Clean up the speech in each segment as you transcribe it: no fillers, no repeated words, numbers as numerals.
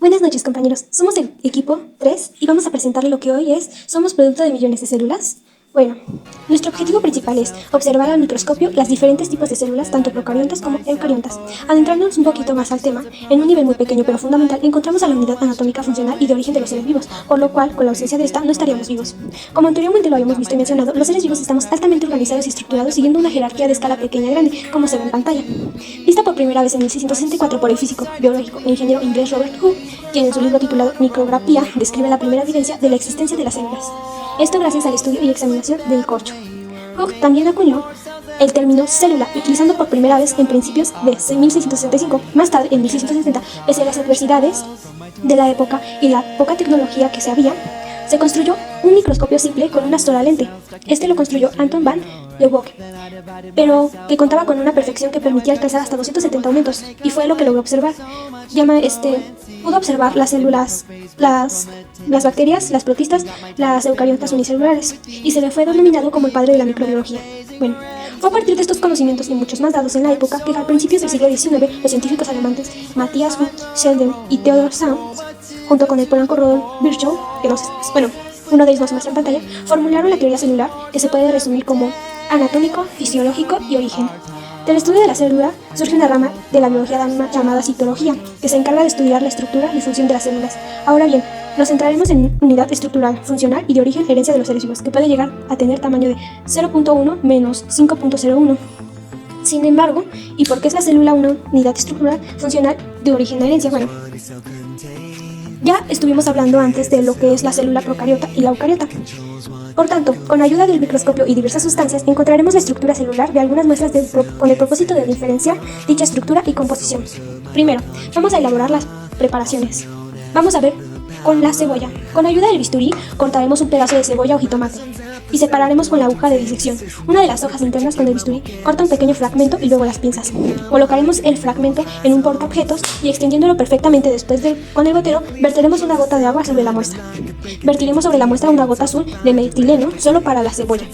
Buenas noches, compañeros. Somos el equipo 3 y vamos a presentarle lo que hoy es Somos producto de millones de células. Bueno, nuestro objetivo principal es observar al microscopio los diferentes tipos de células, tanto procariontas como eucariontas. Adentrándonos un poquito más al tema, en un nivel muy pequeño pero fundamental, encontramos a la unidad anatómica funcional y de origen de los seres vivos, por lo cual, con la ausencia de esta, no estaríamos vivos. Como anteriormente lo habíamos visto y mencionado, los seres vivos estamos altamente organizados y estructurados siguiendo una jerarquía de escala pequeña y grande, como se ve en pantalla. Vista por primera vez en 1664 por el físico, biológico e ingeniero inglés Robert Hooke, quien en su libro titulado Micrografía describe la primera evidencia de la existencia de las células. Esto gracias al estudio y examinación del corcho. Hooke también acuñó el término célula, utilizando por primera vez en principios de 1665. Más tarde, en 1660, pese a las adversidades de la época y la poca tecnología que se había, se construyó un microscopio simple con una sola lente. Este lo construyó Anton van Leeuwenhoek, pero que contaba con una perfección que permitía alcanzar hasta 270 aumentos, y fue lo que logró observar. Pudo observar las células, las bacterias, las protistas, las eucariotas unicelulares, y se le fue denominado como el padre de la microbiología. Bueno, fue a partir de estos conocimientos y muchos más dados en la época que a principios del siglo XIX los científicos alemanes Matthias Sheldon y Theodor Sand, junto con el polaco Rudolf Virchow, que uno de ellos nos muestra en pantalla, formularon la teoría celular, que se puede resumir como anatómico, fisiológico y origen. Del estudio de la célula surge una rama de la biología llamada citología, que se encarga de estudiar la estructura y función de las células. Ahora bien, nos centraremos en unidad estructural, funcional y de origen herencia de los seres vivos, que puede llegar a tener tamaño de 0.1 menos 5.01. Sin embargo, ¿y por qué es la célula una unidad estructural funcional de origen herencia? Bueno, ya estuvimos hablando antes de lo que es la célula procariota y la eucariota. Por tanto, con ayuda del microscopio y diversas sustancias, encontraremos la estructura celular de algunas muestras con el propósito de diferenciar dicha estructura y composición. Primero, vamos a elaborar las preparaciones. Vamos a ver con la cebolla. Con ayuda del bisturí, cortaremos un pedazo de cebolla o jitomate y separaremos con la aguja de disección. Una de las hojas internas con el bisturí corta un pequeño fragmento y luego las pinzas. Colocaremos el fragmento en un portaobjetos y extendiéndolo perfectamente con el gotero, verteremos una gota de agua sobre la muestra. Vertiremos sobre la muestra una gota azul de metileno solo para la cebolla,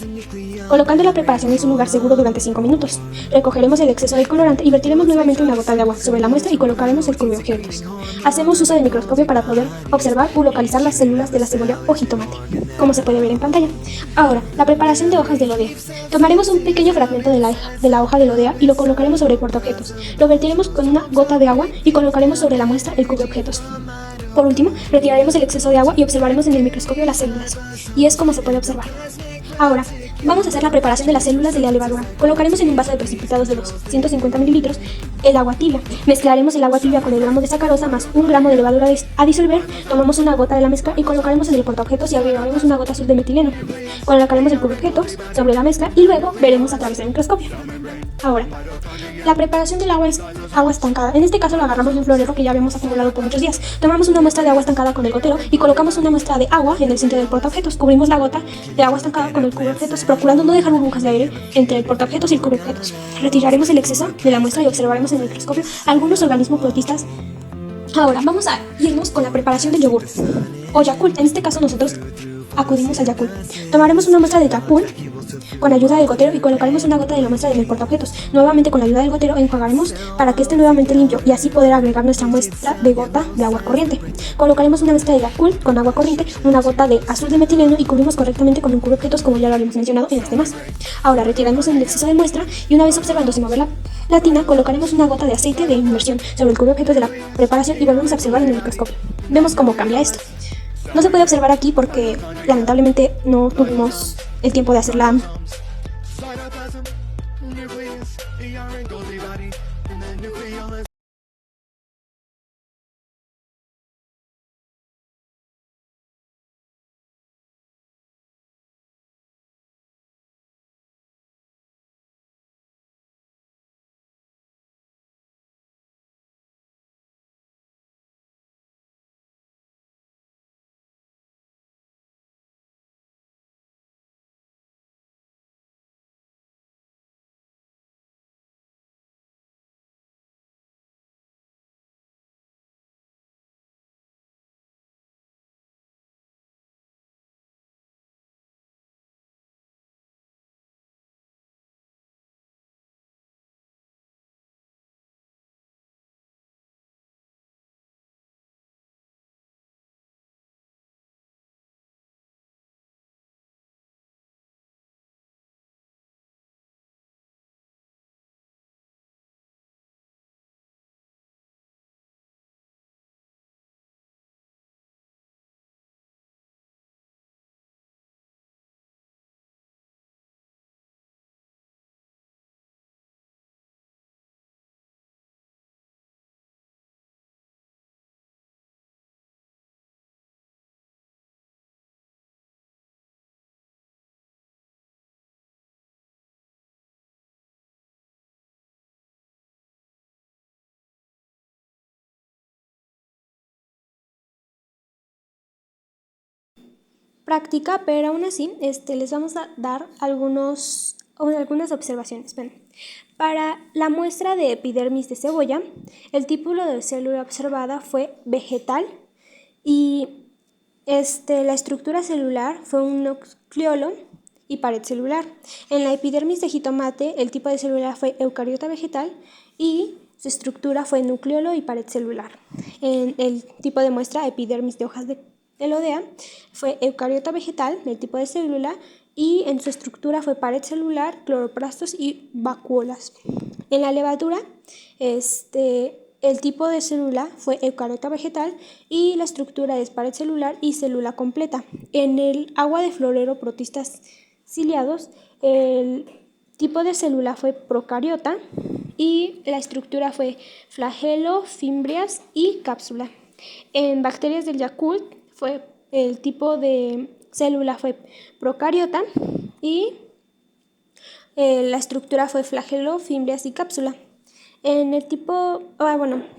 colocando la preparación en su lugar seguro durante 5 minutos. Recogeremos el exceso de colorante y vertiremos nuevamente una gota de agua sobre la muestra y colocaremos el cubreobjetos. Hacemos uso del microscopio para poder observar o localizar las células de la cebolla o jitomate, como se puede ver en pantalla. Ahora, la preparación de hojas de lodea. Tomaremos un pequeño fragmento de la hoja de lodea y lo colocaremos sobre el portaobjetos. Lo vertiremos con una gota de agua y colocaremos sobre la muestra el cubreobjetos. Por último, retiraremos el exceso de agua y observaremos en el microscopio las células. Y es como se puede observar. Ahora, vamos a hacer la preparación de las células de la levadura. Colocaremos en un vaso de precipitados de 250 mililitros el agua tibia. Mezclaremos el agua tibia con el gramo de sacarosa más un gramo de levadura a disolver. Tomamos una gota de la mezcla y colocaremos en el portaobjetos y agregaremos una gota azul de metileno. Colocaremos el cubreobjetos sobre la mezcla y luego veremos a través del microscopio. Ahora, la preparación del agua es agua estancada. En este caso lo agarramos de un florero que ya habíamos acumulado por muchos días. Tomamos una muestra de agua estancada con el gotero y colocamos una muestra de agua en el centro del portaobjetos. Cubrimos la gota de agua estancada con el cubreobjetos, procurando no dejar burbujas de aire entre el portaobjetos y el cubreobjetos. Retiraremos el exceso de la muestra y observaremos en el microscopio algunos organismos protistas. Ahora vamos a irnos con la preparación del yogur o Yakult. En este caso nosotros acudimos al Yakult. Tomaremos una muestra de Yakult con ayuda del gotero y colocaremos una gota de la muestra en el portaobjetos. Nuevamente con la ayuda del gotero enjuagaremos para que esté nuevamente limpio y así poder agregar nuestra muestra de gota de agua corriente. Colocaremos una muestra de Yakult con agua corriente, una gota de azul de metileno y cubrimos correctamente con un cubreobjetos como ya lo habíamos mencionado en las demás. Ahora retiramos el exceso de muestra y una vez observando sin mover la tina, colocaremos una gota de aceite de inmersión sobre el cubreobjetos de la preparación y volvemos a observar en el microscopio. Vemos cómo cambia esto. No se puede observar aquí porque lamentablemente no tuvimos el tiempo de hacerla. práctica, pero aún así les vamos a dar algunas observaciones. Bueno, para la muestra de epidermis de cebolla, el tipo de célula observada fue vegetal y la estructura celular fue un nucleolo y pared celular. En la epidermis de jitomate, el tipo de célula fue eucariota vegetal y su estructura fue nucleolo y pared celular. En el tipo de muestra, epidermis de hojas de elodea, fue eucariota vegetal, el tipo de célula, y en su estructura fue pared celular, cloroplastos y vacuolas. En la levadura, el tipo de célula fue eucariota vegetal y la estructura es pared celular y célula completa. En el agua de florero protistas ciliados, el tipo de célula fue procariota y la estructura fue flagelo, fimbrias y cápsula. En bacterias del Yakult el tipo de célula fue procariota y la estructura fue flagelo, fimbrias y cápsula. En el tipo,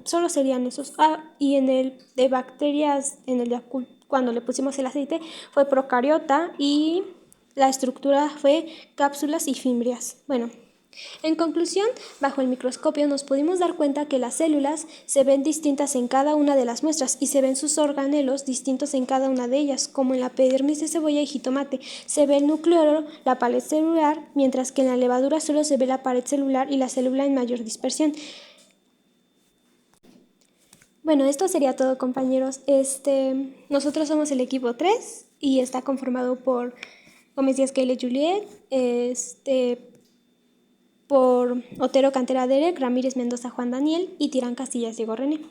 solo serían esos. Y en el de bacterias, en el Yakult, cuando le pusimos el aceite, fue procariota y la estructura fue cápsulas y fimbrias. Bueno, en conclusión, bajo el microscopio nos pudimos dar cuenta que las células se ven distintas en cada una de las muestras y se ven sus organelos distintos en cada una de ellas, como en la epidermis de cebolla y jitomate. Se ve el nucleolo, la pared celular, mientras que en la levadura solo se ve la pared celular y la célula en mayor dispersión. Bueno, esto sería todo, compañeros. Nosotros somos el equipo 3 y está conformado por Gómez Díaz Keyle Juliet, por Otero Cantera Derek, Ramírez Mendoza Juan Daniel y Tirán Castillas Diego René.